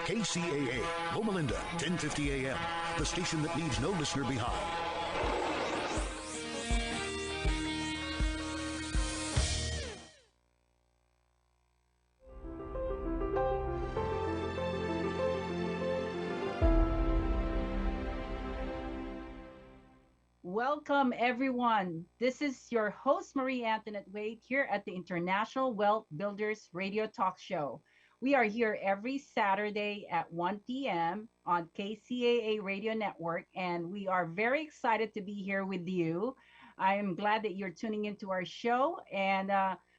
KCAA, Loma Linda, 1050 AM, the station that leaves no listener behind. Welcome, everyone. This is your host, Marie Antoinette Wade, here at the International Wealth Builders Radio Talk Show. We are here every Saturday at 1 p.m. on KCAA Radio Network, and we are very excited to be here with you. I am glad that you're tuning into our show. And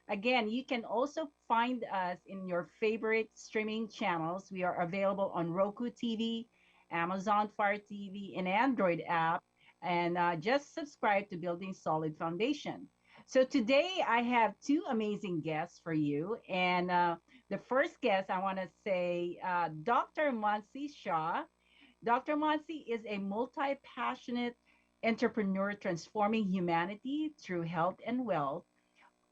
again, you can also find us in your favorite streaming channels. We are available on Roku TV, Amazon Fire TV, and Android app, and just subscribe to Building Solid Foundation. So today I have two amazing guests for you. And the first guest, I want to say Dr. Mansi Shah. Dr. Mansi is a multi passionate entrepreneur transforming humanity through health and wealth.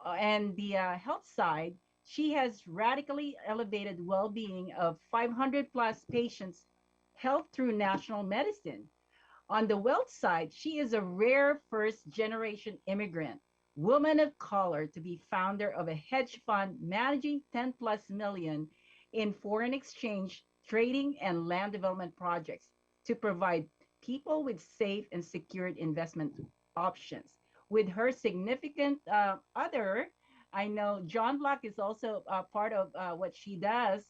And the health side, she has radically elevated well being of 500 plus patients' health through national medicine. On the wealth side, she is a rare first generation immigrant, woman of color to be founder of a hedge fund managing 10 plus million in foreign exchange, trading, and land development projects to provide people with safe and secured investment options. With her significant other, I know John Block is also part of what she does.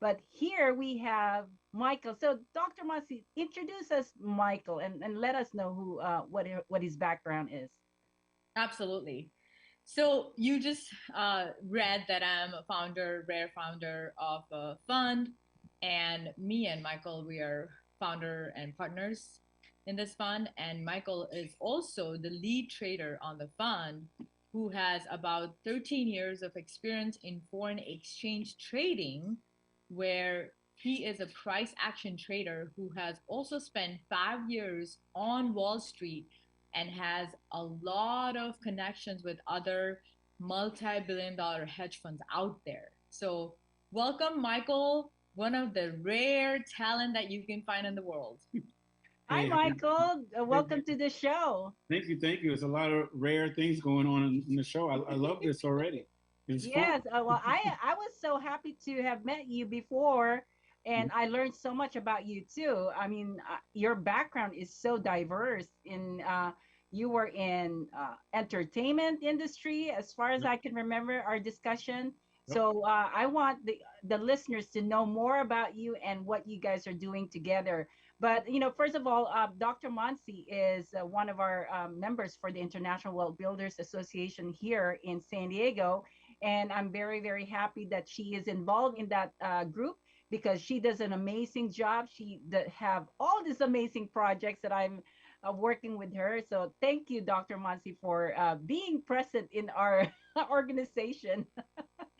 But here we have Michael. So, Dr. Masi, introduce us, Michael, and let us know what his background is. Absolutely. So you just read that I'm a founder, rare founder of a fund, and me and Michael, we are founder and partners in this fund. And Michael is also the lead trader on the fund, who has about 13 years of experience in foreign exchange trading, where he is a price action trader who has also spent 5 years on Wall Street and has a lot of connections with other multi-billion dollar hedge funds out there. So welcome, Michael, one of the rare talent that you can find in the world. Hi, Hey, Michael. Welcome to the show. thank you, thank you. It's a lot of rare things going on in the show. I love this already. It's Yes, fun. well, I was so happy to have met you before, and I learned so much about you too. I mean, your background is so diverse. You were in entertainment industry, as far as Yep, I can remember our discussion. yep. So I want the listeners to know more about you and what you guys are doing together. But first of all, Dr. Monsi is one of our members for the International Wealth Builders Association here in San Diego, and I'm very, very happy that she is involved in that group because she does an amazing job. Have all these amazing projects that I'm working with her. So thank you, Dr. Mansi, for being present in our organization.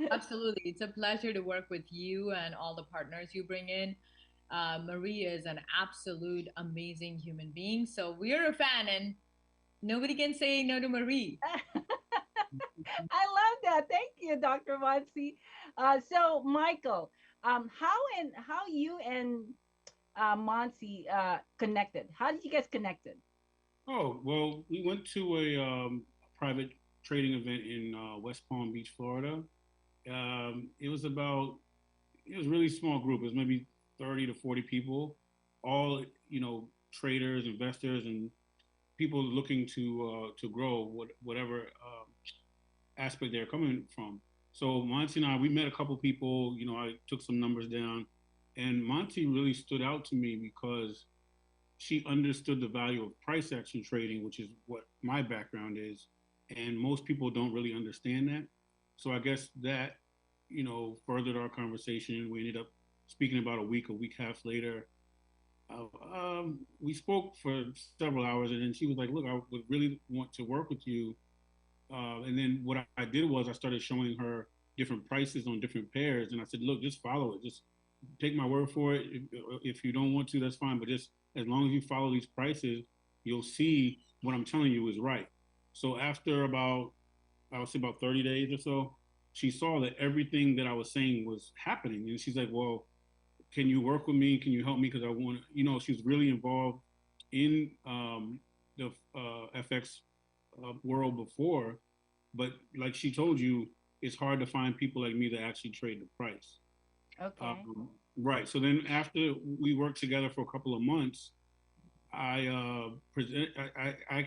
Absolutely. It's a pleasure to work with you and all the partners you bring in. Marie is an absolute amazing human being. So we're a fan, and nobody can say no to Marie. I love that. Thank you, Dr. Mansi. So, Michael, how you and Mansi connected? How did you guys connected? Oh, well, we went to a private trading event in West Palm Beach, Florida. It was it was a really small group. It was maybe 30 to 40 people, all, traders, investors, and people looking to grow whatever aspect they're coming from. So Monty and I, we met a couple people. I took some numbers down, and Monty really stood out to me because she understood the value of price action trading, which is what my background is, and most people don't really understand that. So I guess that furthered our conversation. We ended up speaking about a week half later. We spoke for several hours, and then she was like, "Look, I would really want to work with you." And then what I did was I started showing her different prices on different pairs, and I said, "Look, just follow it. Just take my word for it. If you don't want to, that's fine. But just as long as you follow these prices, you'll see what I'm telling you is right." So after I would say about 30 days or so, she saw that everything that I was saying was happening, and she's like, "Well, can you work with me? Can you help me? Because I want, she was really involved in the FX world before, but like she told you, it's hard to find people like me that actually trade the price. Okay. Right. So then after we worked together for a couple of months, I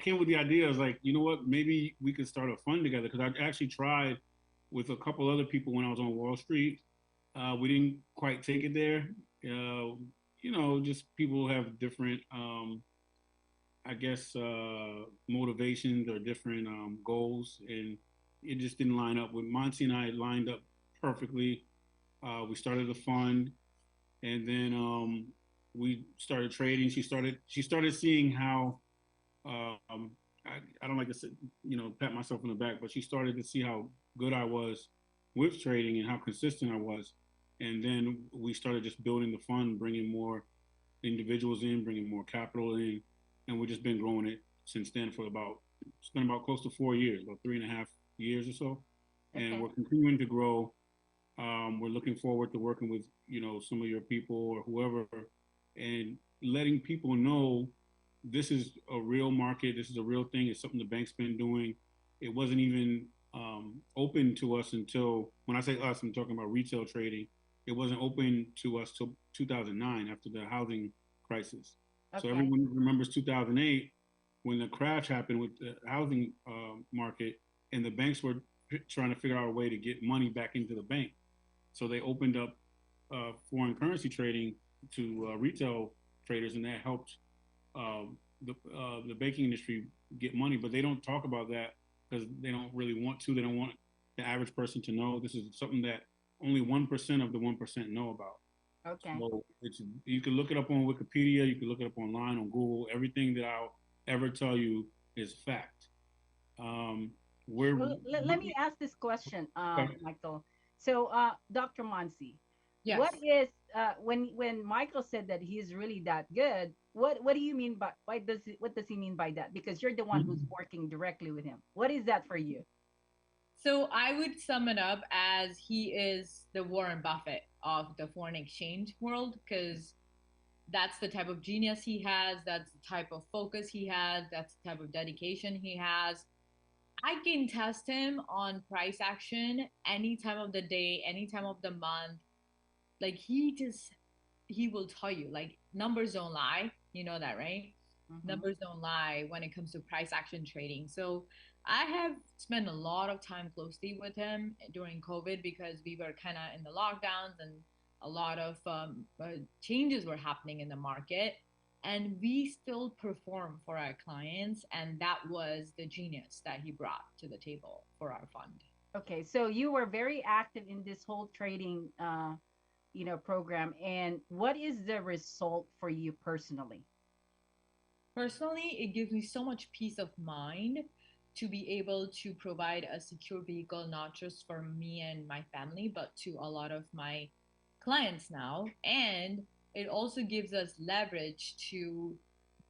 came with the idea. I was like, you know what? Maybe we could start a fund together because I actually tried with a couple other people when I was on Wall Street. We didn't quite take it there. Just people have different, I guess, motivations or different goals, and it just didn't line up. With Monty and I lined up perfectly. We started a fund, and then we started trading. She started seeing how I don't like to say, pat myself on the back, but she started to see how good I was with trading and how consistent I was. And then we started just building the fund, bringing more individuals in, bringing more capital in, and we've just been growing it since then for it's been about close to 4 years, about 3.5 years or so. And Okay. we're continuing to grow. We're looking forward to working with, some of your people or whoever, and letting people know this is a real market. This is a real thing. It's something the bank's been doing. It wasn't even open to us until, when I say us, I'm talking about retail trading. It wasn't open to us till 2009 after the housing crisis. So Okay. everyone remembers 2008 when the crash happened with the housing market, and the banks were trying to figure out a way to get money back into the bank. So they opened up foreign currency trading to retail traders, and that helped the banking industry get money. But they don't talk about that because they don't really want to. They don't want the average person to know. This is something that only 1% of the 1% know about. Okay. So you can look it up on Wikipedia. You can look it up online on Google. Everything that I'll ever tell you is fact. We're Well, let me ask this question, okay. Michael. So, Dr. Monsi, Yes. what is when Michael said that he's really that good? What do you mean by what does he mean by that? Because you're the one who's working directly with him. What is that for you? So I would sum it up as he is the Warren Buffett of the foreign exchange world because that's the type of genius he has, that's the type of focus he has, that's the type of dedication he has. I can test him on price action any time of the day, any time of the month. Like he will tell you, like numbers don't lie. You know that, right? Mm-hmm. Numbers don't lie when it comes to price action trading. So I have spent a lot of time closely with him during COVID because we were kind of in the lockdowns and a lot of changes were happening in the market. And we still perform for our clients. And that was the genius that he brought to the table for our fund. Okay, so you were very active in this whole trading, program. And what is the result for you personally? Personally, it gives me so much peace of mind to be able to provide a secure vehicle, not just for me and my family, but to a lot of my clients now. And it also gives us leverage to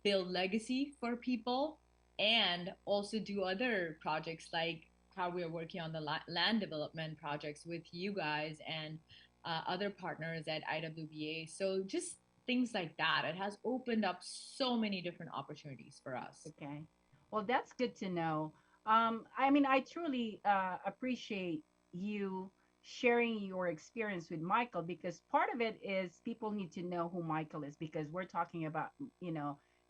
build legacy for people and also do other projects like how we are working on the land development projects with you guys and other partners at IWBA. So just things like that. It has opened up so many different opportunities for us. Okay. Well, that's good to know. I mean, I truly appreciate you sharing your experience with Michael because part of it is people need to know who Michael is because we're talking about,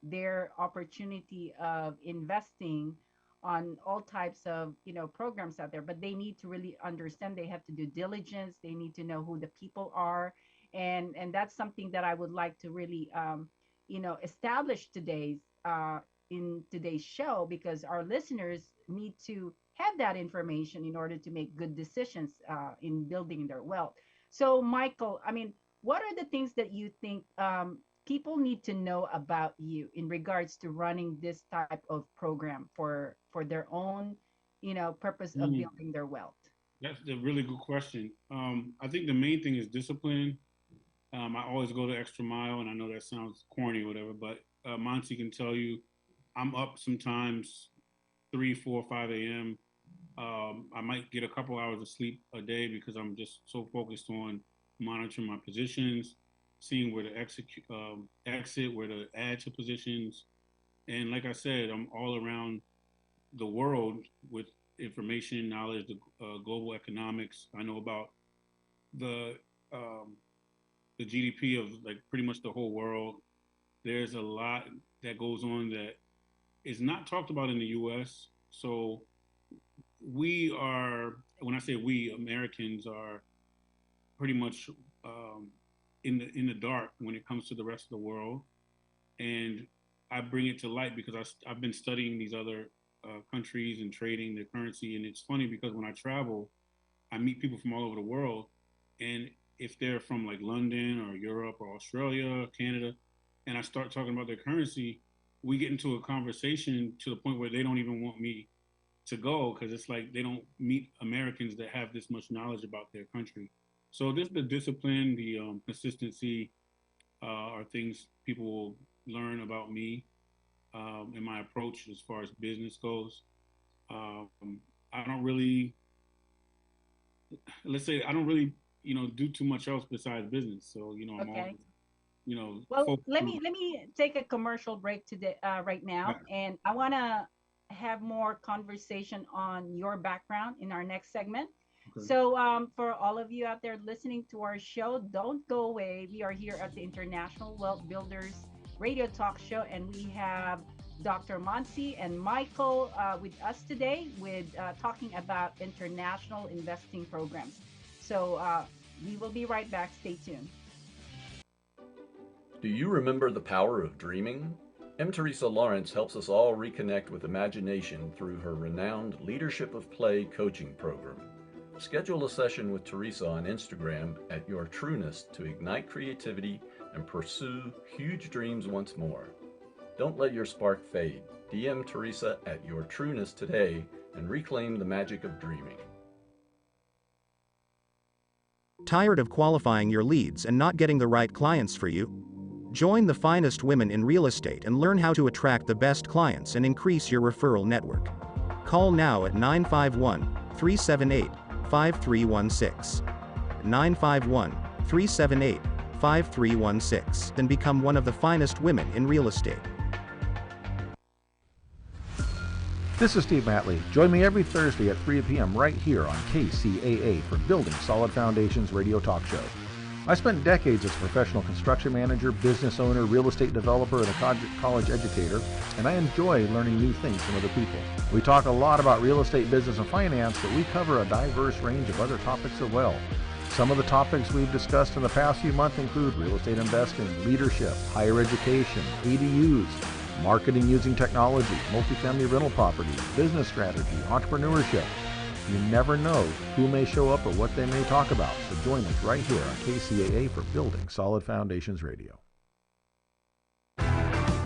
their opportunity of investing on all types of, programs out there, but they need to really understand they have to do diligence. They need to know who the people are. And that's something that I would like to really, establish in today's show because our listeners need to have that information in order to make good decisions in building their wealth. So, Michael, I mean, what are the things that you think people need to know about you in regards to running this type of program for their own, purpose of Mm, building their wealth? that's a really good question. I think the main thing is discipline. I always go the extra mile, and I know that sounds corny or whatever, but Monty can tell you I'm up sometimes 3, 4, 5 a.m. I might get a couple hours of sleep a day because I'm just so focused on monitoring my positions, seeing where to exit, where to add to positions. And like I said, I'm all around the world with information, knowledge, the global economics. I know about the um, the GDP of like pretty much the whole world. There's a lot that goes on that is not talked about in the U.S. So we are, when I say we, Americans are pretty much in the dark when it comes to the rest of the world. And I bring it to light because I've been studying these other countries and trading their currency. And it's funny because when I travel, I meet people from all over the world. And if they're from like London or Europe or Australia, Canada, and I start talking about their currency, we get into a conversation to the point where they don't even want me to go because it's like they don't meet Americans that have this much knowledge about their country. So this the discipline, the consistency are things people will learn about me and my approach as far as business goes. Um, I don't really, let's say, I don't really, do too much else besides business. So I'm Okay. always, Well, focused let on. me let me take a commercial break today, right now, and I want to have more conversation on your background in our next segment. Okay. So, for all of you out there listening to our show, don't go away. We are here at the International Wealth Builders Radio Talk Show, and we have Dr. Monsi and Michael with us today with talking about international investing programs. So, we will be right back. Stay tuned. Do you remember the power of dreaming? M. Teresa Lawrence helps us all reconnect with imagination through her renowned Leadership of Play coaching program. Schedule a session with Teresa on Instagram at Your Trueness to ignite creativity and pursue huge dreams once more. Don't let your spark fade. DM Teresa at Your Trueness today and reclaim the magic of dreaming. Tired of qualifying your leads and not getting the right clients for you? Join the finest women in real estate and learn how to attract the best clients and increase your referral network. Call now at 951 378 5316. 951 378 5316 and become one of the finest women in real estate. This is Steve Matley. Join me every Thursday at 3 p.m. right here on KCAA for Building Solid Foundations Radio Talk Show. I spent decades as a professional construction manager, business owner, real estate developer, and a college educator, and I enjoy learning new things from other people. We talk a lot about real estate, business, and finance, but we cover a diverse range of other topics as well. Some of the topics we've discussed in the past few months include real estate investing, leadership, higher education, ADUs, marketing using technology, multifamily rental properties, business strategy, entrepreneurship. You never know who may show up or what they may talk about, so join us right here on KCAA for Building Solid Foundations Radio.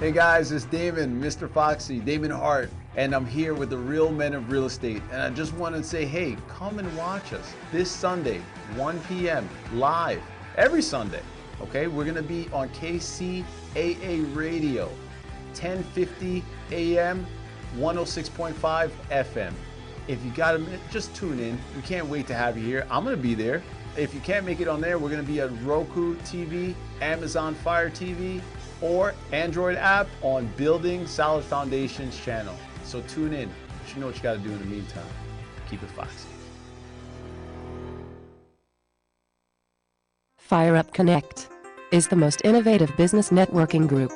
Hey guys, it's Damon, Mr. Foxy, Damon Hart, and I'm here with the Real Men of Real Estate. And I just want to say, hey, come and watch us this Sunday, 1 p.m. live, every Sunday. Okay, we're going to be on KCAA Radio, 1050 AM, 106.5 FM. If you got a minute, just tune in. We can't wait to have you here. I'm going to be there. If you can't make it on there, we're going to be at Roku TV, Amazon Fire TV, or Android app on Building Solid Foundations channel. So tune in. You know what you got to do in the meantime. Keep it foxy. Fire Up Connect is the most innovative business networking group,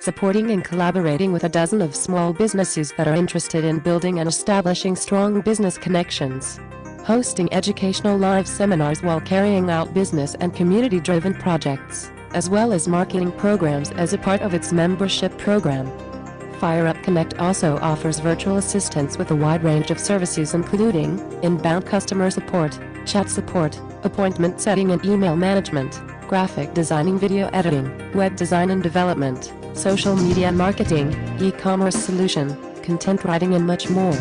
supporting and collaborating with a dozen of small businesses that are interested in building and establishing strong business connections, hosting educational live seminars while carrying out business and community-driven projects, as well as marketing programs as a part of its membership program. Fire Up Connect also offers virtual assistance with a wide range of services including inbound customer support, chat support, appointment setting and email management, graphic designing, video editing, web design and development, social media marketing, e-commerce solution, content writing and much more.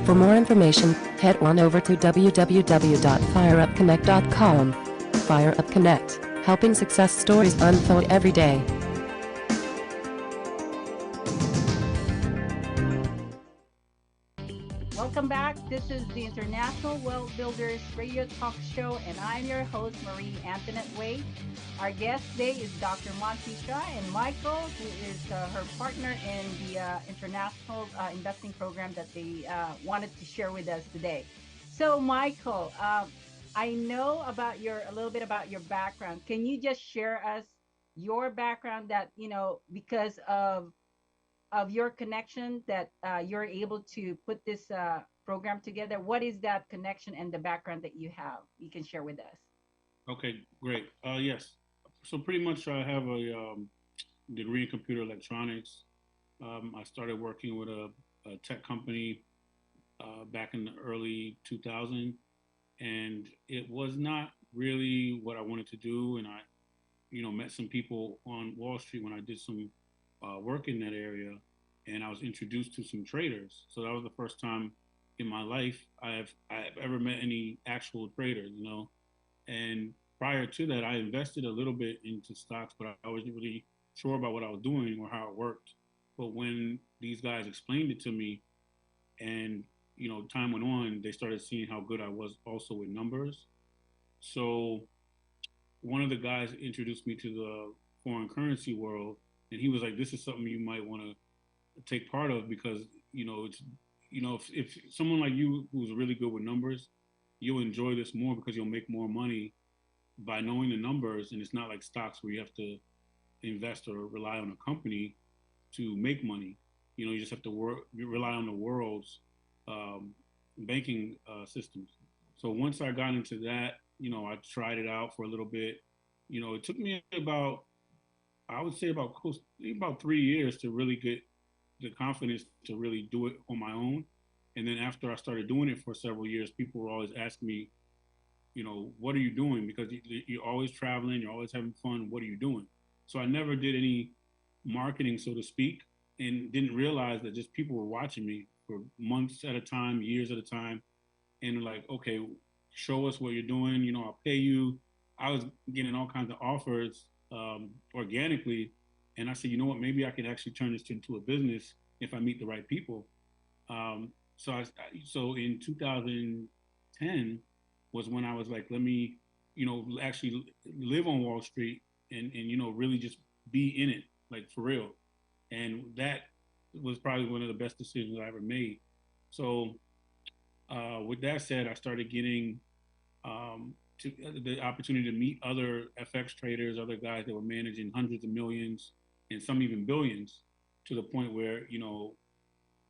For more information, head on over to www.fireupconnect.com. Fire Up Connect, helping success stories unfold every day. Welcome back. This is the International Wealth Builders Radio Talk Show, and I'm your host, Marie Antoinette Wade. Our guest today is Dr. Montrisha and Michael, who is her partner in the international investing program that they wanted to share with us today. So, Michael, I know about a little bit about your background. Can you just share us your background that, because of your connection that you're able to put this program together? What is that connection and the background that you have? You can share with us. Okay, great. Yes. So pretty much I have a degree in computer electronics. I started working with a tech company back in the early 2000, and it was not really what I wanted to do. And I, met some people on Wall Street when I did some work in that area, and I was introduced to some traders. So that was the first time in my life I've ever met any actual traders, And prior to that, I invested a little bit into stocks, but I wasn't really sure about what I was doing or how it worked. But when these guys explained it to me, and time went on, they started seeing how good I was also with numbers. So one of the guys introduced me to the foreign currency world, and he was like, "This is something you might want to take part of because it's if someone like you who's really good with numbers, you'll enjoy this more because you'll make more money by knowing the numbers, and it's not like stocks where you have to invest or rely on a company to make money. You just have to rely on the world's banking systems. So once I got into that, I tried it out for a little bit. It took me I would say about 3 years to really get the confidence to really do it on my own. And then after I started doing it for several years, people were always asking me, what are you doing? Because you're always traveling, you're always having fun. What are you doing? So I never did any marketing, so to speak, and didn't realize that just people were watching me for months at a time, years at a time. And like, okay, show us what you're doing. I'll pay you. I was getting all kinds of offers organically. And I said, you know what, maybe I could actually turn this into a business if I meet the right people. So in 2010 was when I was like, let me, actually live on Wall Street and really just be in it, like for real. And that was probably one of the best decisions I ever made. So with that said, I started getting the opportunity to meet other FX traders, other guys that were managing hundreds of millions and some even billions, to the point where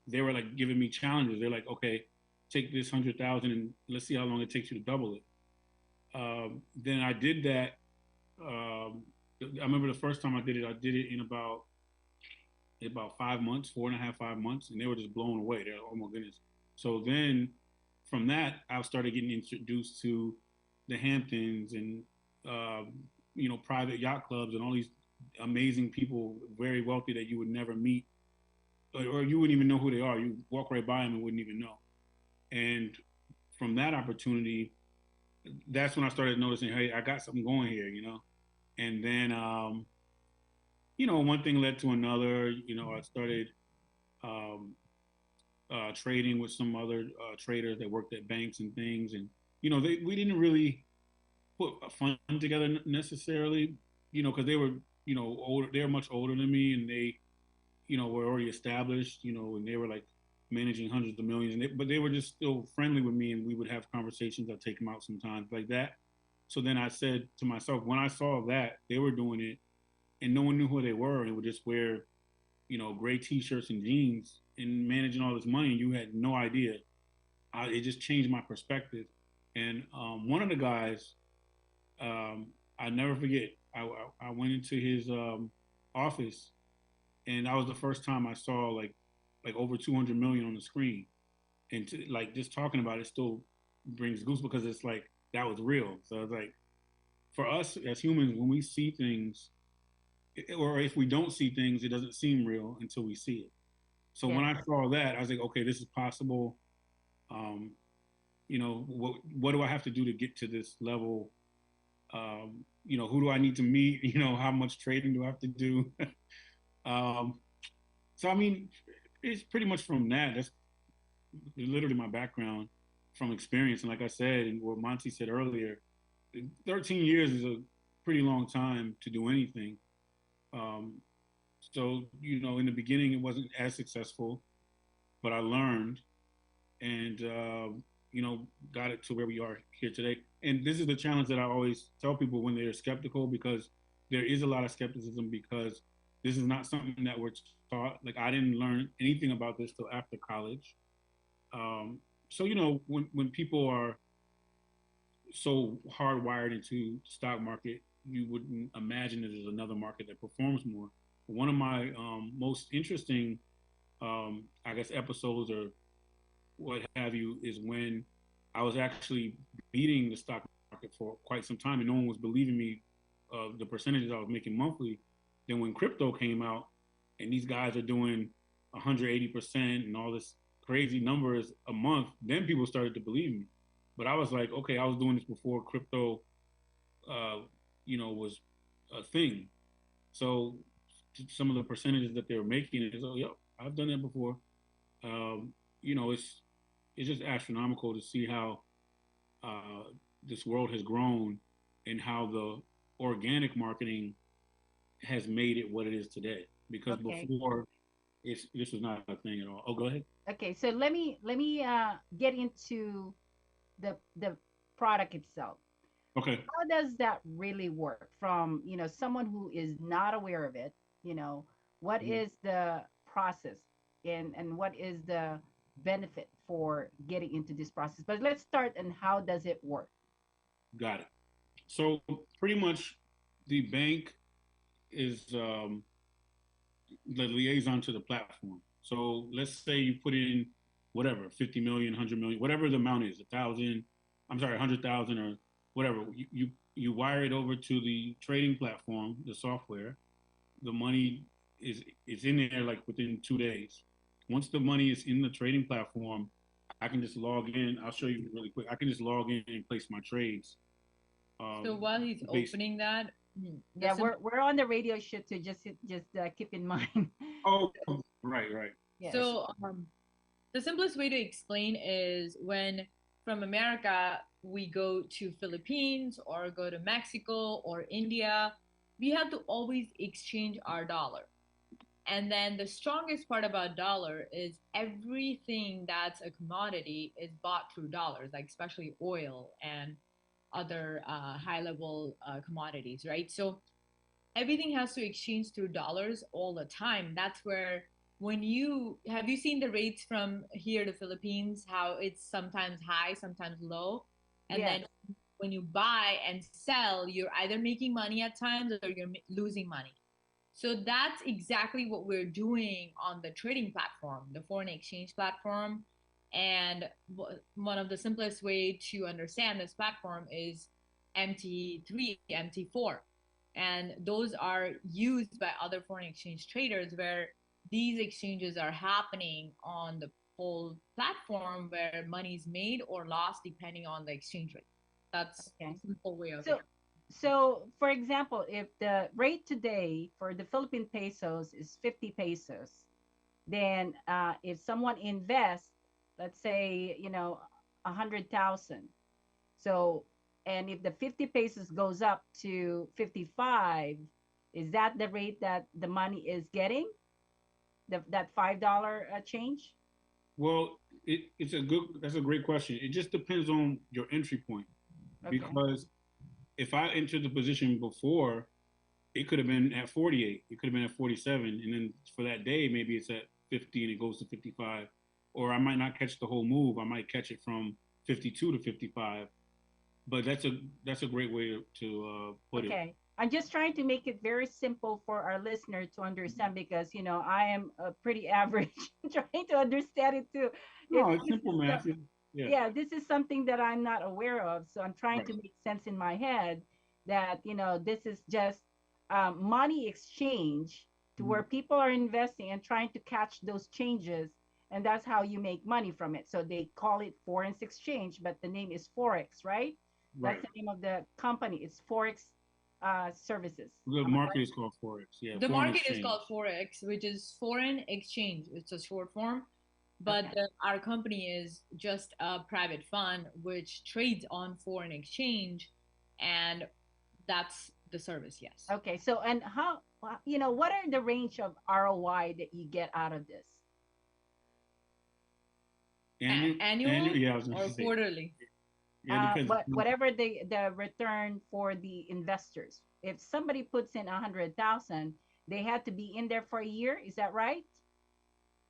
they were like giving me challenges. They're like, okay, take this 100,000 and let's see how long it takes you to double it. Then I did that. I remember the first time I did it in about 5 months, 4.5, 5 months, and they were just blown away. They're like, oh my goodness. So then from that, I started getting introduced to the Hamptons and private yacht clubs and all these amazing people, very wealthy, that you would never meet, or you wouldn't even know who they are. You walk right by them and wouldn't even know. And from that opportunity, that's when I started noticing, hey, I got something going here, And then, one thing led to another. I started trading with some other traders that worked at banks and things, and we didn't really put a fund together necessarily, because they were older. They were much older than me, and they were already established, and they were like managing hundreds of millions, but they were just still friendly with me, and we would have conversations. I'd take them out sometimes like that. So then I said to myself, when I saw that they were doing it and no one knew who they were, and they would just wear gray t-shirts and jeans and managing all this money, and you had no idea. It just changed my perspective. And one of the guys, I never forget, I went into his office, and that was the first time I saw like over 200 million on the screen. And just talking about it still brings goose, because it's like, that was real. So it's like, for us as humans, when we see things, or if we don't see things, it doesn't seem real until we see it. So when I saw that, I was like, okay, this is possible. What do I have to do to get to this level? Who do I need to meet? How much trading do I have to do? So, I mean, it's pretty much from that. literally my background from experience. And like I said, and what Monty said earlier, 13 years is a pretty long time to do anything. Um, so, in the beginning, it wasn't as successful, but I learned and, got it to where we are here today. And this is the challenge that I always tell people when they're skeptical, because there is a lot of skepticism, because this is not something that we're taught. Like, I didn't learn anything about this till after college. So, when people are so hardwired into the stock market, you wouldn't imagine that there's another market that performs more. One of my most interesting, I guess, episodes or what have you is when I was actually beating the stock market for quite some time, and no one was believing me of the percentages I was making monthly. Then when crypto came out, and these guys are doing 180% and all this crazy numbers a month, then people started to believe me. But I was like, okay, I was doing this before crypto, uh, was a thing. So some of the percentages that they were making is, oh, yeah, I've done that before. It's just astronomical to see how this world has grown and how the organic marketing has made it what it is today. Because Okay. before, this was not a thing at all. Oh, go ahead. Okay. So let me get into the product itself. Okay. How does that really work from, someone who is not aware of it? What Mhm. is the process and what is the benefit for getting into this process? But let's start and how does it work? Got it. So pretty much, the bank is the liaison to the platform. So let's say you put in whatever, 50 million, 100 million, whatever the amount is, 1,000, I'm sorry, 100,000 or whatever. You wire it over to the trading platform, the software. The money is in there like within 2 days. Once the money is in the trading platform, I can just log in. I'll show you really quick. I can just log in and place my trades. So while he's Based. opening that, the Yeah, we're on the radio show to just keep in mind. Oh, right, right. Yes. so the simplest way to explain is when from America we go to Philippines or go to Mexico or India, we have to always exchange our dollar. And then the strongest part about dollar is everything that's a commodity is bought through dollars, like especially oil and other high level commodities, right? So everything has to exchange through dollars all the time. That's where when you have you seen the rates from here to Philippines, how it's sometimes high, sometimes low, and Yes. then when you buy and sell, you're either making money at times or you're losing money. So that's exactly what we're doing on the trading platform, the foreign exchange platform. And one of the simplest way to understand this platform is MT3, MT4. And those are used by other foreign exchange traders where these exchanges are happening on the whole platform where money is made or lost depending on the exchange rate. That's Okay. a simple way of So, it. so for example, if the rate today for the Philippine pesos is 50 pesos, then if someone invests, let's say, 100,000, so, and if the 50 pesos goes up to 55, is that the rate that the money is getting? That $5 change? Well, that's a great question. It just depends on your entry point, Okay. because if I entered the position before, it could have been at 48, it could have been at 47, and then for that day, maybe it's at 50 and it goes to 55, or I might not catch the whole move. I might catch it from 52 to 55. But that's a great way to put it. Okay. I'm just trying to make it very simple for our listener to understand because, I am pretty average trying to understand it too. No, it's This simple is math. Yeah, yeah, this is something that I'm not aware of. So I'm trying right. to make sense in my head that, this is just money exchange to Mhm. where people are investing and trying to catch those changes. And that's how you make money from it. So they call it foreign exchange, but the name is Forex, right? That's Right. the name of the company. It's Forex Services. The Am I market right? is called forex. Yeah, The foreign market is called exchange. Forex, which is foreign exchange. It's a short form. But Okay. our company is just a private fund which trades on foreign exchange, and that's the service. Yes. Okay. So, and how, what are the range of ROI that you get out of this? Annual Yeah, I was going or to say, quarterly? yeah, it depends. Whatever the return for the investors. If somebody puts in 100,000, they had to be in there for a year. Is that right?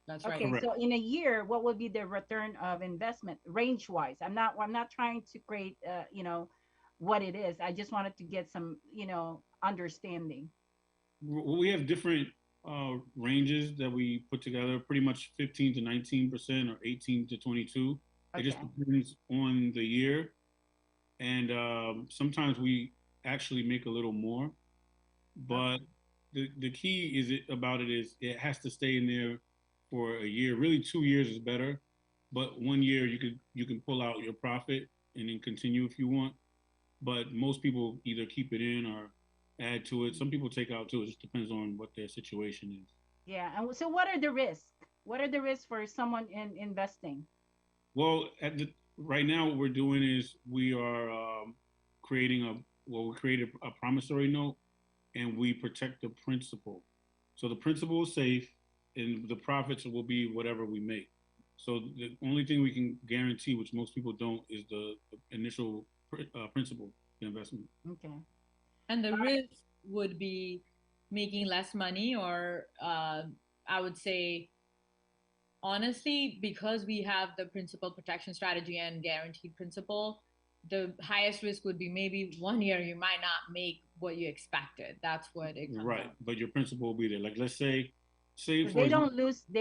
That's right. Okay, Correct. so in a year, what would be the return of investment range wise? I'm not trying to create what it is. I just wanted to get some, understanding. We have different ranges that we put together, pretty much 15 to 19% or 18 to 22. It just Okay. depends on the year. And sometimes we actually make a little more. But Okay. the key about it is it has to stay in there for a year. Really, 2 years is better. But 1 year you can pull out your profit and then continue if you want. But most people either keep it in or add to it. Some people take out too. It just depends on what their situation is. Yeah. And so what are the risks? What are the risks for someone in investing? Well, right now, what we're doing is we are creating we created a promissory note and we protect the principal. So the principal is safe and the profits will be whatever we make. So the only thing we can guarantee, which most people don't, is the initial principal investment. Okay. And the risk would be making less money, or I would say, honestly, because we have the principal protection strategy and guaranteed principal, the highest risk would be maybe 1 year you might not make what you expected. That's what it comes Right, down. but your principal will be there. Like let's say So for example, they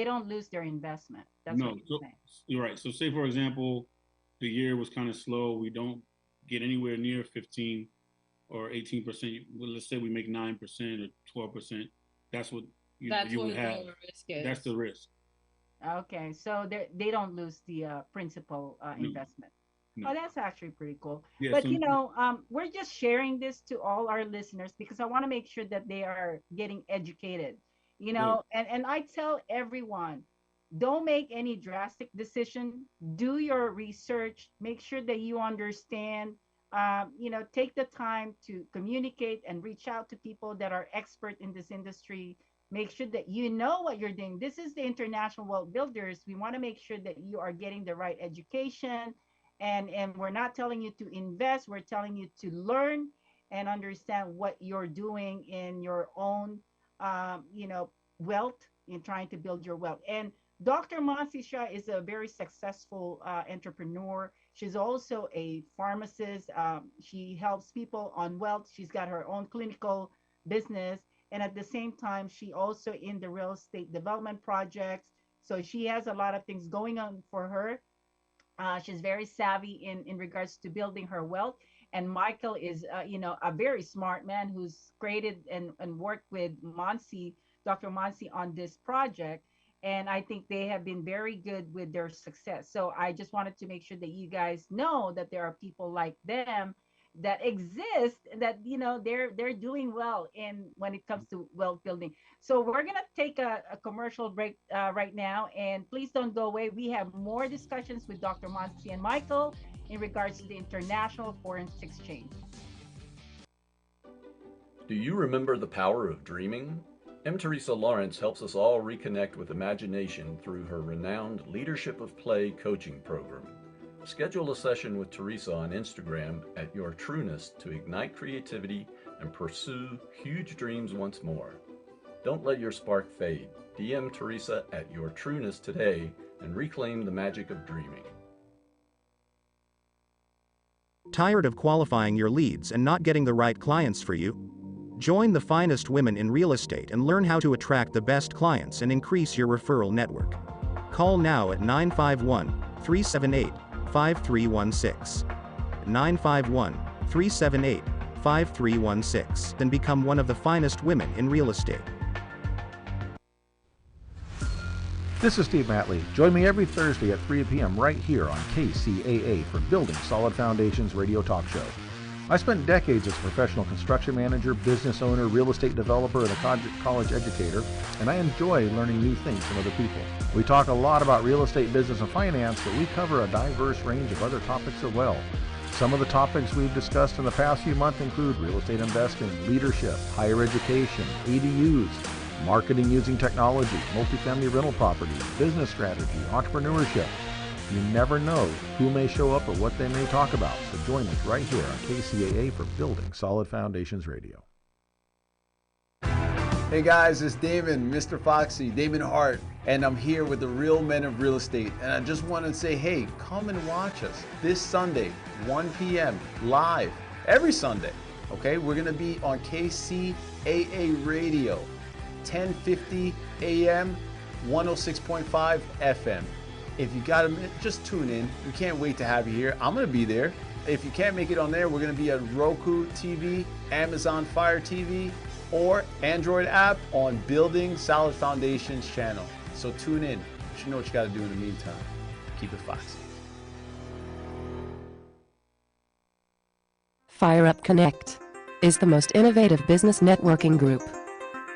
don't lose their investment. That's what no, you're so saying. you're right. So say for example, the year was kind of slow. We don't get anywhere near 15 or 18%. Well, let's say we make 9% or 12%. That's what That's you what would have. the risk is. That's the risk. Okay, so they don't lose the principal No, investment. no. Oh, that's actually pretty cool. Yeah. But So we're just sharing this to all our listeners because I want to make sure that they are getting educated. good. And I tell everyone, don't make any drastic decision. Do your research. Make sure that you understand. Take the time to communicate and reach out to people that are expert in this industry. Make sure that you know what you're doing. This is the International Wealth Builders. We want to make sure that you are getting the right education, and we're not telling you to invest. We're telling you to learn and understand what you're doing in your own wealth, in trying to build your wealth. And Dr. Mansi Shah is a very successful entrepreneur. She's also a pharmacist. She helps people on wealth. She's got her own clinical business, and at the same time she also in the real estate development projects. So she has a lot of things going on for her. She's very savvy in regards to building her wealth. And Michael is, a very smart man who's created and worked with Monsi, Dr. Monsi, on this project. And I think they have been very good with their success. So I just wanted to make sure that you guys know that there are people like them that exist, that they're doing well in when it comes to wealth building. So we're gonna take a commercial break right now, and please don't go away. We have more discussions with Dr. Monsi and Michael in regards to the International Foreign Exchange. Do you remember the power of dreaming? M. Teresa Lawrence helps us all reconnect with imagination through her renowned Leadership of Play coaching program. Schedule a session with Teresa on Instagram at Your Trueness to ignite creativity and pursue huge dreams once more. Don't let your spark fade. DM Teresa at Your Trueness today and reclaim the magic of dreaming. Tired of qualifying your leads and not getting the right clients for you? Join the finest women in real estate and learn how to attract the best clients and increase your referral network. Call now at 951-378-5316. 951-378-5316 and become one of the finest women in real estate. This is Steve Matley. Join me every Thursday at 3 p.m. right here on KCAA for Building Solid Foundations Radio Talk Show. I spent decades as a professional construction manager, business owner, real estate developer, and a college educator, and I enjoy learning new things from other people. We talk a lot about real estate, business, and finance, but we cover a diverse range of other topics as well. Some of the topics we've discussed in the past few months include real estate investing, leadership, higher education, ADUs, marketing using technology, multifamily rental properties, business strategy, entrepreneurship. You never know who may show up or what they may talk about, so join us right here on KCAA for Building Solid Foundations Radio. Hey guys, it's Damon, Mr. Foxy, Damon Hart, and I'm here with the real men of real estate. And I just want to say, hey, come and watch us this Sunday, 1 p.m. live, every Sunday. Okay, we're going to be on KCAA Radio, 1050 AM, 106.5 FM. If you got a minute, just tune in. We can't wait to have you here. I'm going to be there. If you can't make it on there, we're going to be at Roku TV, Amazon Fire TV, or Android app on Building Solid Foundations channel. So tune in. You know what you got to do in the meantime. Keep it foxy. Fire Up Connect is the most innovative business networking group,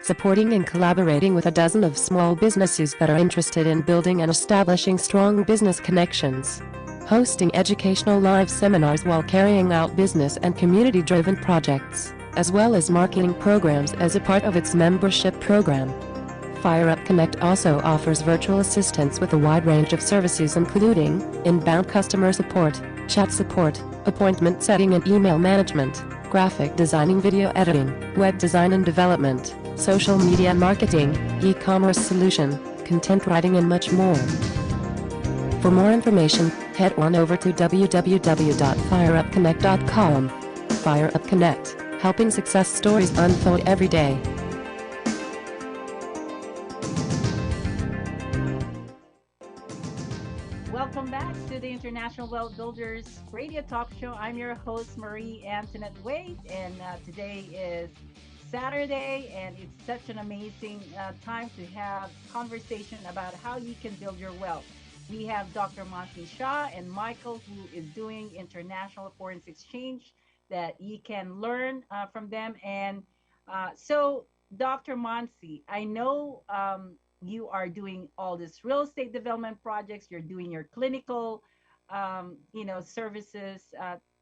supporting and collaborating with a dozen of small businesses that are interested in building and establishing strong business connections, hosting educational live seminars while carrying out business and community-driven projects, as well as marketing programs as a part of its membership program. Fire Up Connect also offers virtual assistance with a wide range of services including inbound customer support, chat support, appointment setting and email management, graphic designing, video editing, web design and development, social media marketing, e-commerce solution, content writing and much more. For more information, head on over to www.fireupconnect.com. Fire Up Connect, helping success stories unfold every day. Welcome back to the International Wealth Builders Radio Talk Show. I'm your host, Marie Antoinette Wade, and today is Saturday, and it's such an amazing time to have conversation about how you can build your wealth. We have Dr. Monty Shah and Michael, who is doing international foreign exchange that you can learn from them. And so, Dr. Monty, I know you are doing all this real estate development projects. You're doing your clinical, services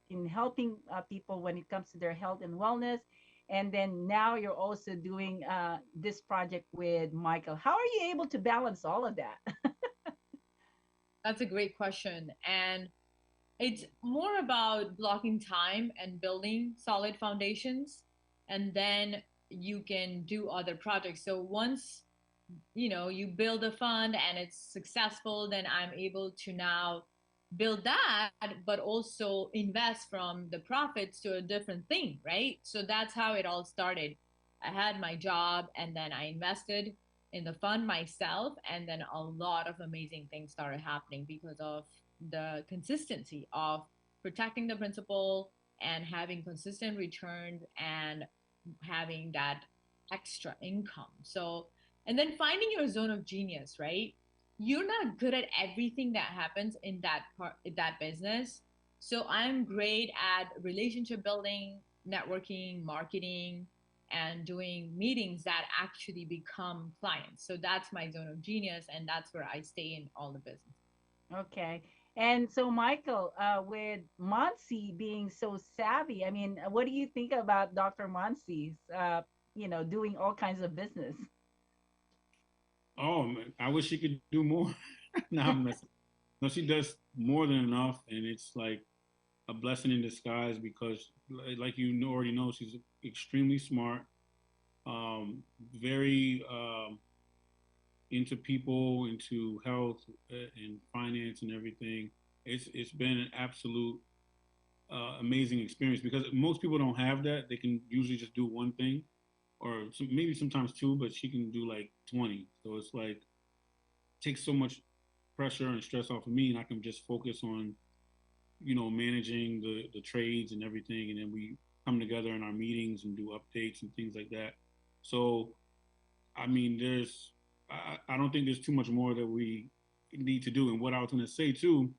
in helping people when it comes to their health and wellness. And then now you're also doing this project with Michael. How are you able to balance all of that? That's a great question. And it's more about blocking time and building solid foundations. And then you can do other projects. So once you build a fund and it's successful, then I'm able to now build that, but also invest from the profits to a different thing, right? So that's how it all started. I had my job and then I invested in the fund myself, and then a lot of amazing things started happening because of the consistency of protecting the principal and having consistent returns and having that extra income. So, and then finding your zone of genius, right? You're not good at everything that happens in that business. So I'm great at relationship building, networking, marketing, and doing meetings that actually become clients. So that's my zone of genius, and that's where I stay in all the business. Okay. And so, Michael, with Monsi being so savvy, I mean, what do you think about Dr. Monsi's, doing all kinds of business? Oh man, I wish she could do more. No, I'm messing. No, she does more than enough, and it's like a blessing in disguise because, like already know, she's extremely smart, very into people, into health and finance and everything. It's been an absolute amazing experience because most people don't have that. They can usually just do one thing, or maybe sometimes two, but she can do like 20. So it's like takes so much pressure and stress off of me, and I can just focus on managing the trades and everything, and then we come together in our meetings and do updates and things like that. So I mean, I don't think there's too much more that we need to do. And what I was going to say too,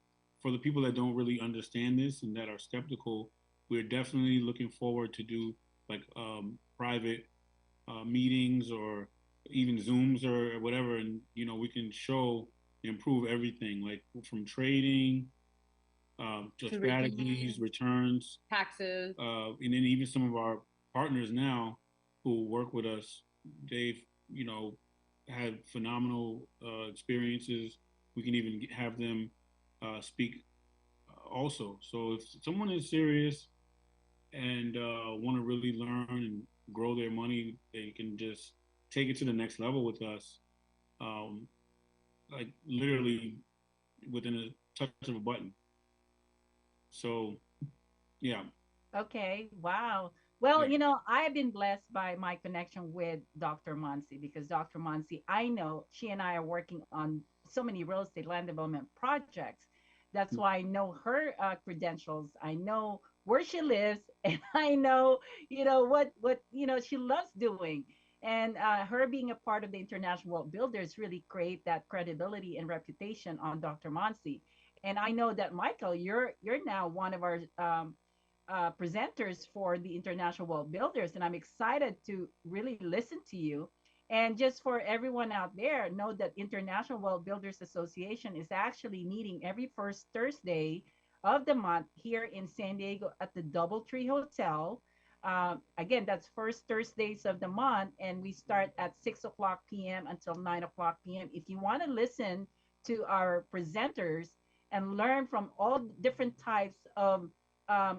for the people that don't really understand this and that are skeptical, we're definitely looking forward to do like private meetings or even Zooms or whatever, and we can show improve everything like from trading to To strategies, redeem returns, taxes. and then even some of our partners now who work with us, they've had phenomenal experiences. We can even have them speak also. So if someone is serious and want to really learn and grow their money, they can just take it to the next level with us. Um, like literally within a touch of a button. So yeah. Okay, wow. Well, Yeah. I've been blessed by my connection with Dr. Monsi because Dr. Monsi, I know she and I are working on so many real estate land development projects. That's why I know her credentials. I know where she lives, and I know, what she loves doing. And her being a part of the International World Builders really create that credibility and reputation on Dr. Monsi. And I know that Michael, you're now one of our presenters for the International World Builders, and I'm excited to really listen to you. And just for everyone out there, know that International World Builders Association is actually meeting every first Thursday of the month here in San Diego at the DoubleTree Hotel. Again, that's first Thursdays of the month, and we start at 6 o'clock p.m. until 9 o'clock p.m. If you want to listen to our presenters and learn from all different types of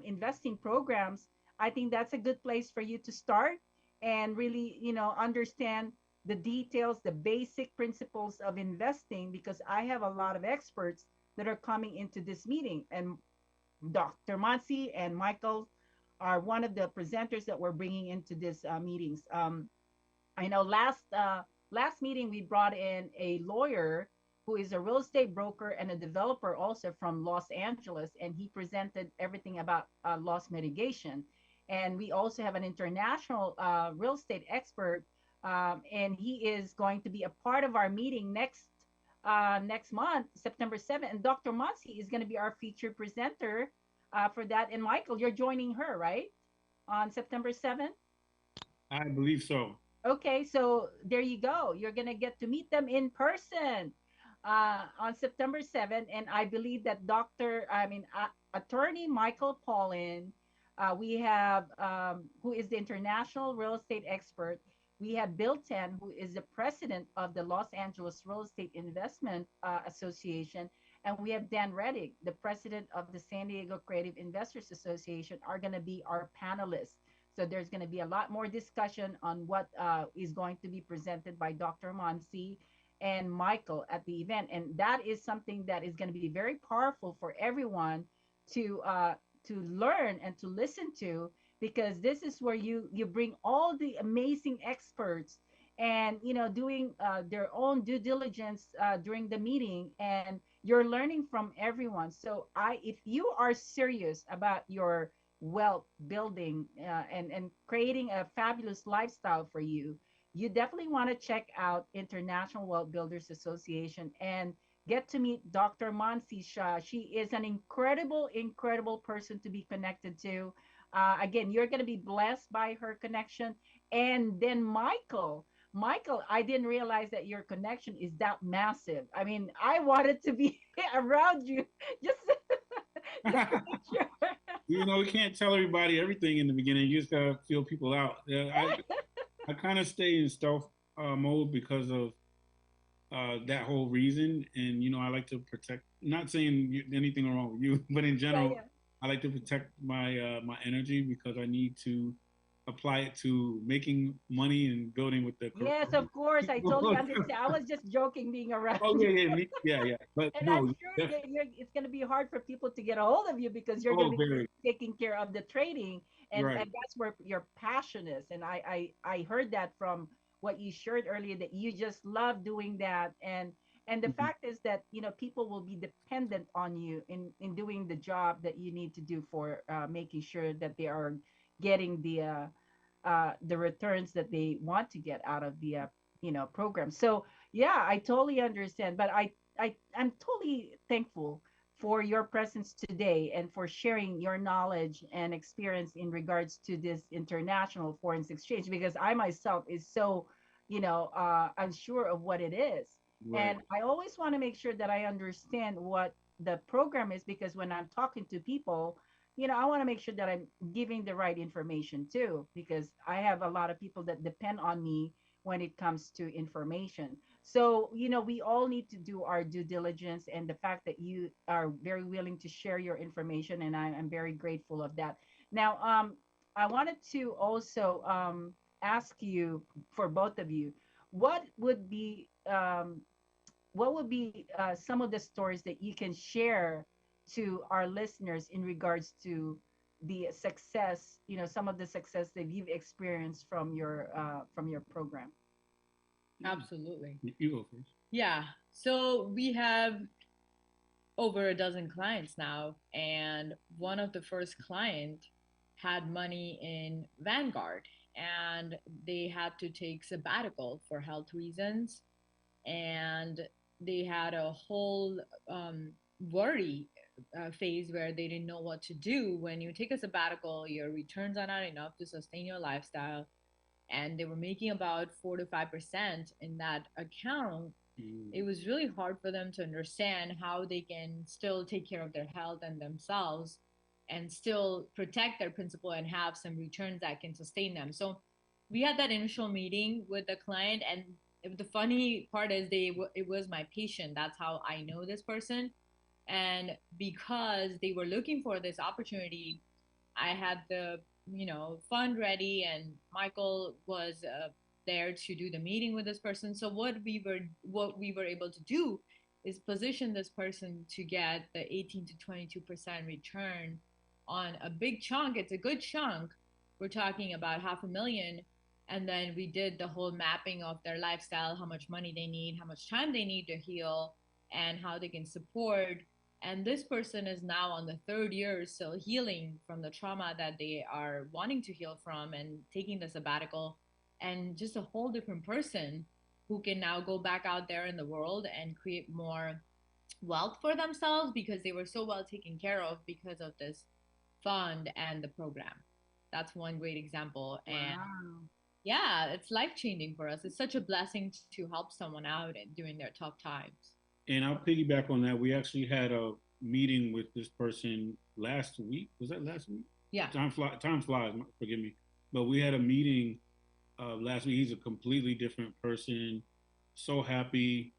investing programs, I think that's a good place for you to start and really, understand the details, the basic principles of investing, because I have a lot of experts that are coming into this meeting. And Dr. Matsi and Michael are one of the presenters that we're bringing into this meetings. I know last meeting we brought in a lawyer who is a real estate broker and a developer also from Los Angeles, and he presented everything about loss mitigation. And we also have an international real estate expert, and he is going to be a part of our meeting next month, September 7th. And Dr. Monsi is going to be our featured presenter for that. And Michael, you're joining her, right, on September 7th? I believe so. Okay, so there you go. You're going to get to meet them in person on September 7th. And I believe that attorney Michael Paulin, we have, who is the international real estate expert. We have Bill Ten, who is the president of the Los Angeles Real Estate Investment Association. And we have Dan Reddick, the president of the San Diego Creative Investors Association, are going to be our panelists. So there's going to be a lot more discussion on what is going to be presented by Dr. Monsi and Michael at the event, and that is something that is going to be very powerful for everyone to learn and to listen to, because this is where you bring all the amazing experts and doing their own due diligence during the meeting, and you're learning from everyone. So if you are serious about your wealth building and creating a fabulous lifestyle for you, you definitely want to check out International Wealth Builders Association and get to meet Dr. Mansi Shah. She is an incredible, incredible person to be connected to. Again, you're going to be blessed by her connection. And then Michael, I didn't realize that your connection is that massive. I mean, I wanted to be around you just, just to make sure. We can't tell everybody everything in the beginning. You just gotta feel people out. Yeah, I kind of stay in stealth mode because of that whole reason. And I like to protect. Not saying anything wrong with you, but in Yeah, general, yeah. I like to protect my energy because I need to apply it to making money and building with the. Yes, of course. I totally understand. I was just joking being around Oh you. yeah, yeah, yeah, yeah. But And I'm no, sure that it's going to be hard for people to get a hold of you because you're going oh to be very taking care of the trading, right. and that's where your passion is. And I heard that from what you shared earlier, that you just love doing that. And the Mhm. fact is that people will be dependent on you in doing the job that you need to do for making sure that they are getting the returns that they want to get out of the program. So yeah, I totally understand, but I'm totally thankful for your presence today and for sharing your knowledge and experience in regards to this international foreign exchange, because I myself is so, unsure of what it is. Right. And I always want to make sure that I understand what the program is, because when I'm talking to people, I want to make sure that I'm giving the right information too, because I have a lot of people that depend on me when it comes to information. So, we all need to do our due diligence, and the fact that you are very willing to share your information, and I'm very grateful of that. Now, I wanted to also ask you, for both of you, what would be some of the stories that you can share to our listeners in regards to the success, some of the success that you've experienced from your program? Absolutely. You go first. Yeah. So we have over a dozen clients now, and one of the first client had money in Vanguard, and they had to take sabbatical for health reasons, and they had a whole worry phase where they didn't know what to do. When you take a sabbatical, your returns are not enough to sustain your lifestyle, and they were making about 4 to 5% in that account. It was really hard for them to understand how they can still take care of their health and themselves and still protect their principal and have some returns that can sustain them. So we had that initial meeting with the client, and the funny part is it was my patient. That's how I know this person. And because they were looking for this opportunity, I had the fund ready, and Michael was there to do the meeting with this person. So what we were able to do is position this person to get the 18 to 22% return on a big chunk. It's a good chunk. We're talking about 500,000. And then we did the whole mapping of their lifestyle, how much money they need, how much time they need to heal, and how they can support. And this person is now on the third year still healing from the trauma that they are wanting to heal from, and taking the sabbatical, and just a whole different person who can now go back out there in the world and create more wealth for themselves, because they were so well taken care of because of this fund and the program. That's one great example. And Wow. yeah, it's life changing for us. It's such a blessing to help someone out during their tough times. And I'll piggyback on that. We actually had a meeting with this person last week. Was that last week? Yeah. Time flies. Forgive me. But we had a meeting last week. He's a completely different person. So happy.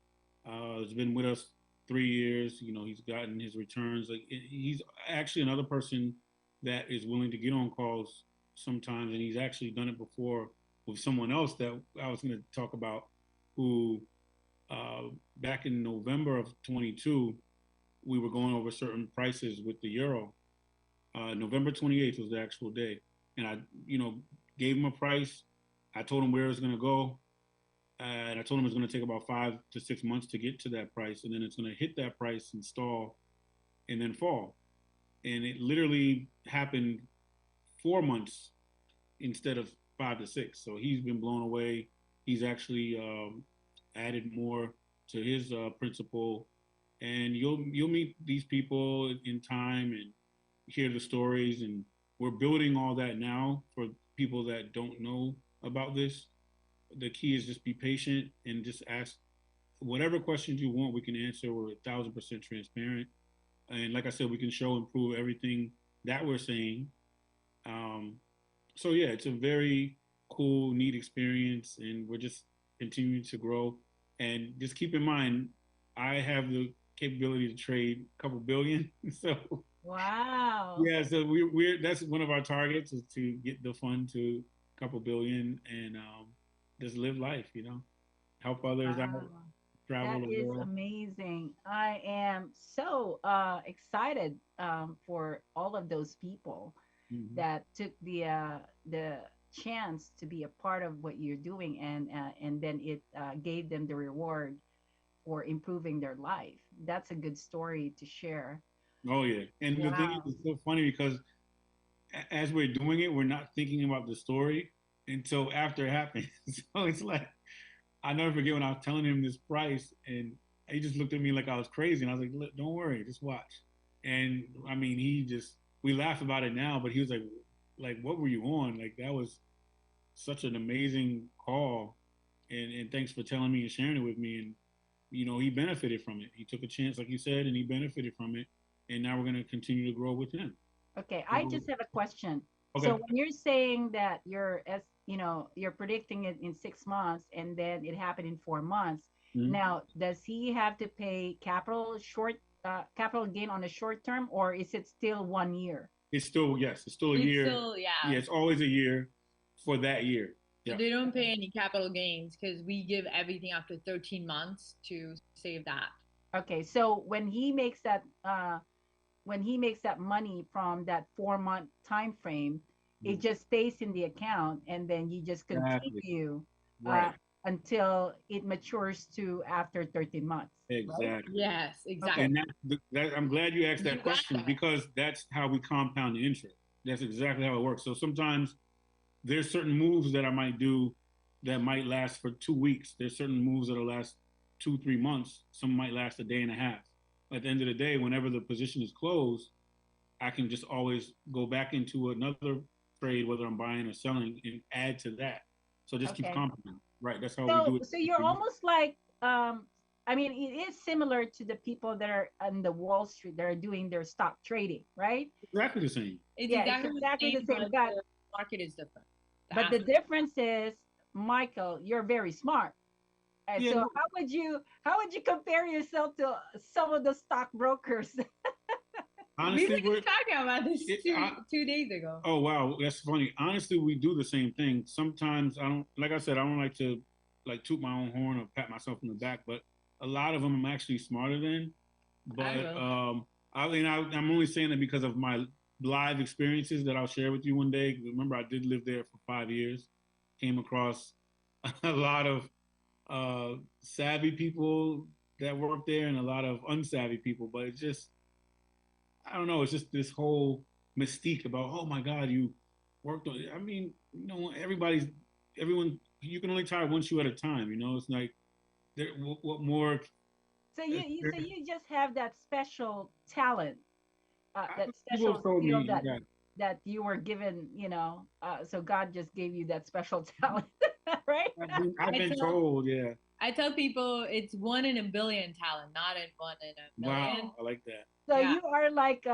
He's been with us 3 years. He's gotten his returns. Like, he's actually another person that is willing to get on calls sometimes, and he's actually done it before with someone else that I was going to talk about, who back in November of 22, we were going over certain prices with the euro. November 28th was the actual day. And I, gave him a price. I told him where it was going to go. And I told him it was going to take about 5 to 6 months to get to that price. And then it's going to hit that price and stall and then fall. And it literally happened 4 months instead of 5 to 6. So he's been blown away. He's actually added more to his principal, and you'll meet these people in time and hear the stories. And we're building all that now for people that don't know about this. The key is just be patient and just ask whatever questions you want. We can answer. We're 1,000% transparent, and like I said, we can show and prove everything that we're saying. So yeah, it's a very cool, neat experience, and we're just continuing to grow. And just keep in mind, I have the capability to trade a couple billion. So Wow. yeah, so we're that's one of our targets, is to get the fund to a couple billion, and just live life, help others out, Wow. travel That the is world. amazing. I am so excited for all of those people Mhm. that took the chance to be a part of what you're doing, and then it gave them the reward for improving their life. That's a good story to share. Oh yeah, and the thing is, Wow. it's so funny because as we're doing it, we're not thinking about the story until after it happens. So it's like, I never forget when I was telling him this price, and he just looked at me like I was crazy, and I was like, "Look, don't worry, just watch." And I mean, we laugh about it now, but he was like, what were you on? Like, that was such an amazing call. And thanks for telling me and sharing it with me. And, he benefited from it. He took a chance, like you said, and he benefited from it. And now we're going to continue to grow with him. Okay, I just have a question. Okay. So when you're saying that you're predicting it in 6 months and then it happened in 4 months, now does he have to pay capital gain on a short term, or is it still 1 year? It's still a year. Yeah, it's always a year for that year. So they don't pay any capital gains because we give everything after 13 months to save that. Okay, so when he makes that money from that 4-month time frame, it just stays in the account, and then you just continue until it matures to after 13 months. Exactly. Right? Yes, exactly. And I'm glad you asked that question, because that's how we compound the interest. That's exactly how it works. So sometimes there's certain moves that I might do that might last for 2 weeks. There's certain moves that'll last 2-3 months. Some might last a day and a half. At the end of the day, whenever the position is closed, I can just always go back into another trade, whether I'm buying or selling, and add to that. So just keep compounding. Right. That's how we do it. So you're almost like, I mean, it is similar to the people that are on the Wall Street that are doing their stock trading, right? Exactly the same. It's exactly the same. But the market is different. But the difference is, Michael, you're very smart. And so how would you compare yourself to some of the stockbrokers? Honestly, we were just talking about this 2 days ago. Oh wow, that's funny. Honestly, we do the same thing. Sometimes I don't like to toot my own horn or pat myself on the back, but a lot of them I'm actually smarter than. But I'm only saying that because of my live experiences that I'll share with you one day. Remember, I did live there for 5 years. Came across a lot of savvy people that work there and a lot of unsavvy people. But it's just, I don't know. It's just this whole mystique about, oh my God, you worked on it. I mean, everyone, you can only tie one shoe at a time. It's like, what more? So you just have that special talent, that People special told skill me that you were given. So God just gave you that special talent, right? I've been told, yeah. I tell people it's 1 in a billion talent, not in 1 in a million. Wow, I like that. So you are like,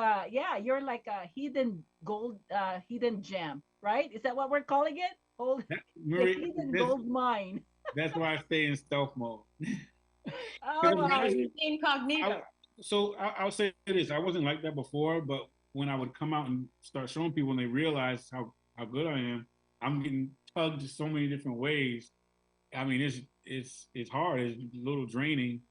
you're like a hidden gold, hidden gem, right? Is that what we're calling it? The hidden gold mine. That's why I stay in stealth mode. Incognito. I'll say this: I wasn't like that before, but when I would come out and start showing people, and they realize how good I am, I'm getting tugged so many different ways. I mean, it's hard. It's a little draining.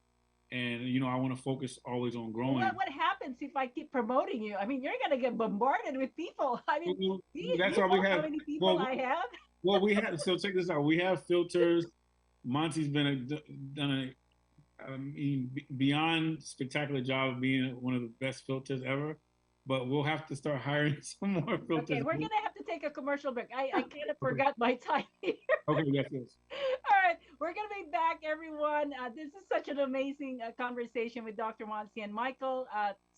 And, I want to focus always on growing. What happens if I keep promoting you? I mean, you're going to get bombarded with people. I mean, that's why we have. How many people I have? Well, we have. So check this out. We have filters. Monty's done a beyond spectacular job of being one of the best filters ever. But we'll have to start hiring some more filters. Okay, we're going to have to take a commercial break. I kind of forgot my time here. Okay, yes. All right, we're going to be back, everyone. This is such an amazing conversation with Dr. Monty and Michael.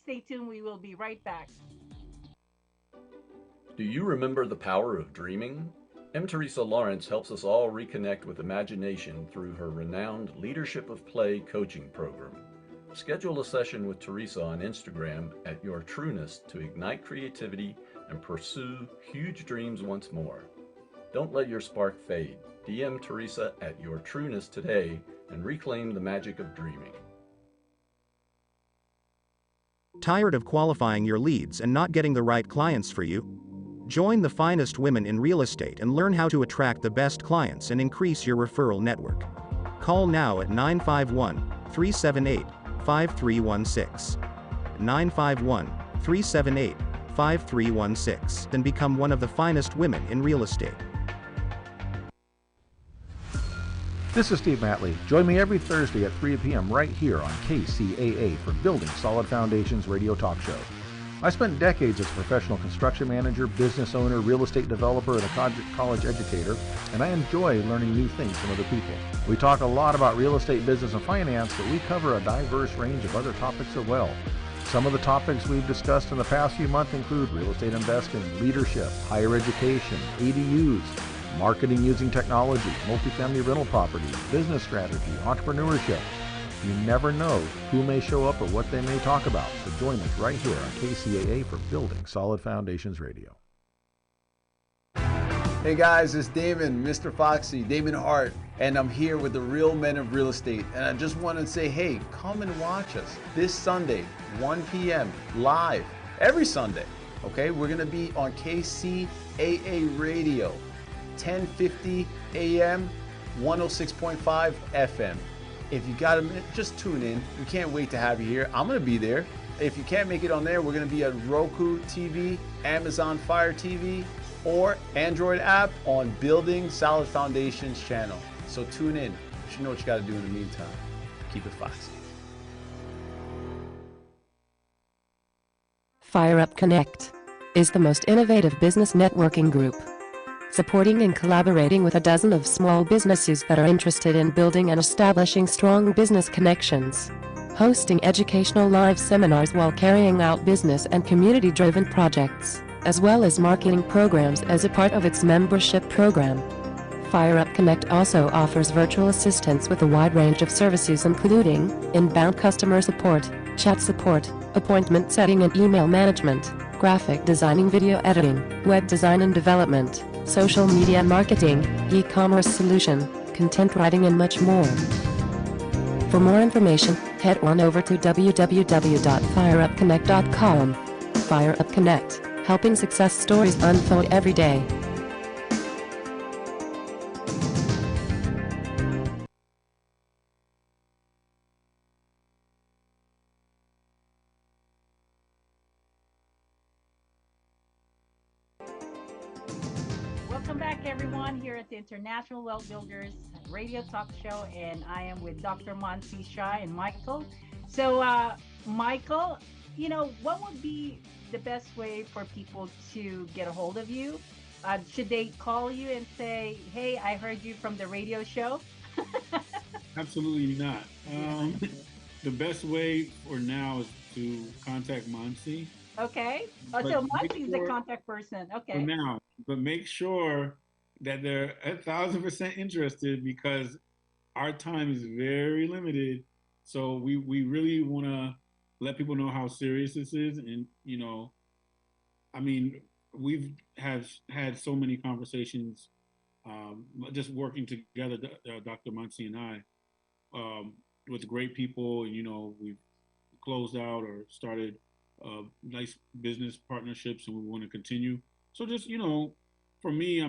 Stay tuned. We will be right back. Do you remember the power of dreaming? M. Teresa Lawrence helps us all reconnect with imagination through her renowned Leadership of Play coaching program. Schedule a session with Teresa on Instagram at Your Trueness to ignite creativity and pursue huge dreams once more. Don't let your spark fade. DM Teresa at Your Trueness today and reclaim the magic of dreaming. Tired of qualifying your leads and not getting the right clients for you? Join the finest women in real estate and learn how to attract the best clients and increase your referral network. Call now at 951-378-5316. 951-378-5316 and become one of the finest women in real estate. This is Steve Matley. Join me every Thursday at 3 p.m. right here on KCAA for Building Solid Foundations radio talk show. I spent decades as a professional construction manager, business owner, real estate developer, and a college educator, and I enjoy learning new things from other people. We talk a lot about real estate, business, and finance, but we cover a diverse range of other topics as well. Some of the topics we've discussed in the past few months include real estate investing, leadership, higher education, ADUs, marketing using technology, multifamily rental properties, business strategy, entrepreneurship. You never know who may show up or what they may talk about. So join us right here on KCAA for Building Solid Foundations Radio. Hey guys, it's Damon, Mr. Foxy, Damon Hart, and I'm here with the real men of real estate. And I just want to say, hey, come and watch us this Sunday, 1 p.m. live, every Sunday. Okay, we're going to be on KCAA Radio, 1050 AM, 106.5 FM. If you got a minute, just tune in. We can't wait to have you here. I'm going to be there. If you can't make it on there, we're going to be at Roku TV, Amazon Fire TV, or Android app on Building Solid Foundations channel. So tune in. You know what you got to do in the meantime. Keep it foxy. Fire Up Connect is the most innovative business networking group, supporting and collaborating with a dozen of small businesses that are interested in building and establishing strong business connections, hosting educational live seminars while carrying out business and community-driven projects, as well as marketing programs as a part of its membership program. Fire Up Connect also offers virtual assistance with a wide range of services including inbound customer support, chat support, appointment setting and email management, graphic designing, video editing, web design and development, social media marketing, e-commerce solution, content writing and much more. For more information, head on over to www.fireupconnect.com. Fire Up Connect, helping success stories unfold every day. Welcome back, everyone, here at the International Wealth Builders Radio Talk Show, and I am with Dr. Monty Shai and Michael. So, Michael, what would be the best way for people to get a hold of you? Should they call you and say, "Hey, I heard you from the radio show"? Absolutely not. The best way for now is to contact Monty. Okay. Oh, But so make Monty's the sure- contact person. For Okay. now, but make sure that they're 1,000% interested because our time is very limited. So we really want to let people know how serious this is. And, I mean, we've have had so many conversations just working together, Dr. Muncie and I, with great people. And, we've closed out or started nice business partnerships, and we want to continue. So just, for me,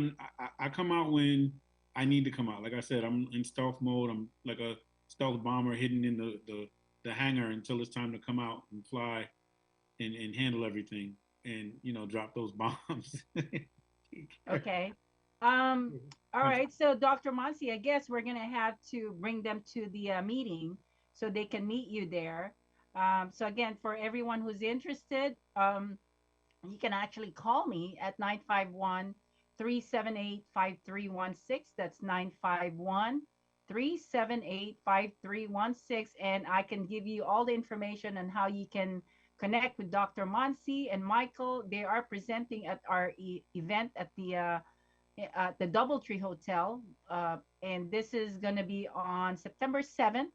I come out when I need to come out. Like I said, I'm in stealth mode. I'm like a stealth bomber hidden in the hangar until it's time to come out and fly and handle everything and, drop those bombs. Okay. All right. So, Dr. Monsi, I guess we're going to have to bring them to the meeting so they can meet you there. So, again, for everyone who's interested, you can actually call me at 951-378-5316. That's 951-378-5316. And I can give you all the information on how you can connect with Dr. Monsi and Michael. They are presenting at our event at the Doubletree Hotel. And this is going to be on September 7th,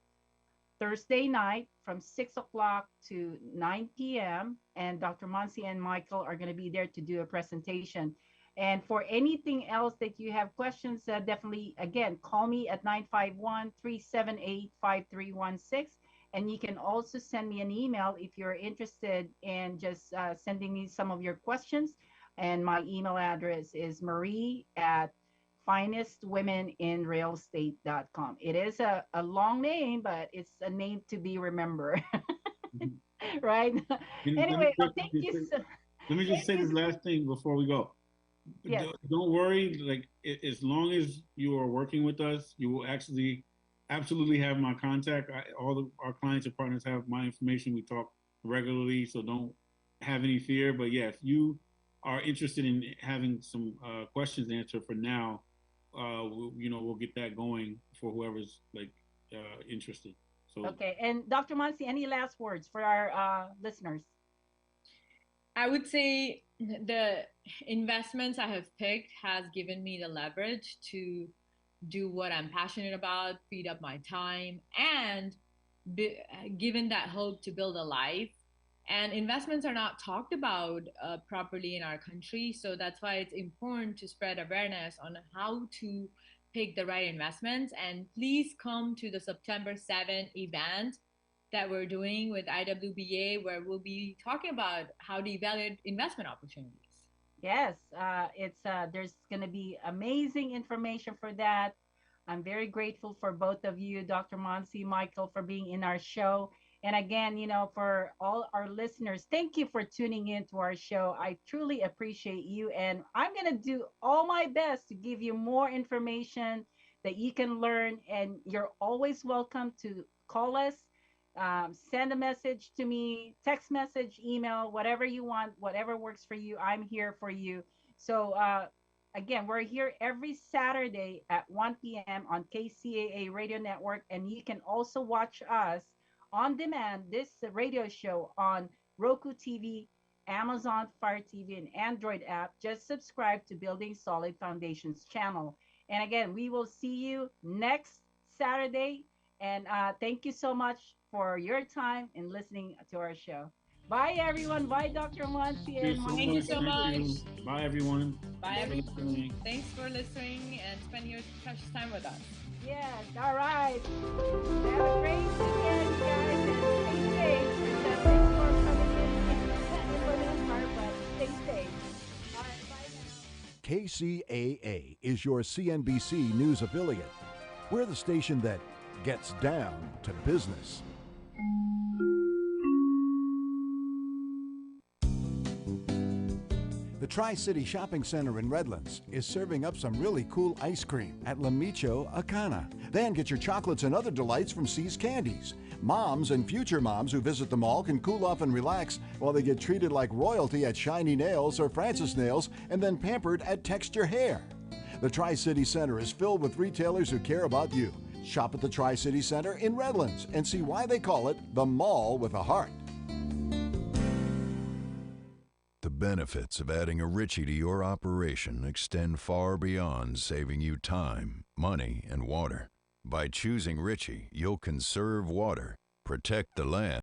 Thursday night from 6 o'clock to 9 p.m. And Dr. Monsi and Michael are going to be there to do a presentation. And for anything else that you have questions, definitely, again, call me at 951-378-5316. And you can also send me an email if you're interested in just sending me some of your questions. And my email address is marie@finestwomeninrealestate.com. It is a long name, but it's a name to be remembered. Right? Anyway, thank you. Let me just say this last thing before we go. Yes. Don't worry. Like, as long as you are working with us, you will absolutely have my contact. Our clients and partners have my information. We talk regularly, so don't have any fear. But yeah, if you are interested in having some questions answered for now, we'll get that going for whoever's interested. So Okay. And Dr. Monsi, any last words for our listeners? I would say the investments I have picked has given me the leverage to do what I'm passionate about, feed up my time, and be, given that hope to build a life. And investments are not talked about properly in our country, so that's why it's important to spread awareness on how to pick the right investments. And please come to the September 7th event that we're doing with IWBA, where we'll be talking about how to evaluate investment opportunities. Yes, it's there's going to be amazing information for that. I'm very grateful for both of you, Dr. Monsi, Michael, for being in our show. And again, for all our listeners, thank you for tuning in to our show. I truly appreciate you. And I'm going to do all my best to give you more information that you can learn. And you're always welcome to call us, send a message to me, text message, email, whatever you want, whatever works for you. I'm here for you. So, again, we're here every Saturday at 1 p.m. on KCAA Radio Network, and you can also watch us on demand, this radio show on Roku TV, Amazon Fire TV, and Android app. Just subscribe to Building Solid Foundations channel. And again, we will see you next Saturday. And thank you so much for your time and listening to our show. Bye, everyone. Bye, Dr. Monsi and Thank you Michael. so Thank you. much. Bye, everyone. Bye, Thanks for everyone. listening. Thanks for listening and spending your precious time with us. Yes. All right. Have a great weekend, you guys, and stay safe. There's a big storm coming in Inland Empire, but stay safe. All right. Bye now. KCAA is your CNBC news affiliate. We're the station that gets down to business. The Tri-City Shopping Center in Redlands is serving up some really cool ice cream at La Micho Acana. Then get your chocolates and other delights from C's Candies. Moms and future moms who visit the mall can cool off and relax while they get treated like royalty at Shiny Nails or Francis Nails and then pampered at Texture Hair. The Tri-City Center is filled with retailers who care about you. Shop at the Tri-City Center in Redlands and see why they call it the Mall with a Heart. The benefits of adding a Ritchie to your operation extend far beyond saving you time, money, and water. By choosing Ritchie, you'll conserve water, protect the land,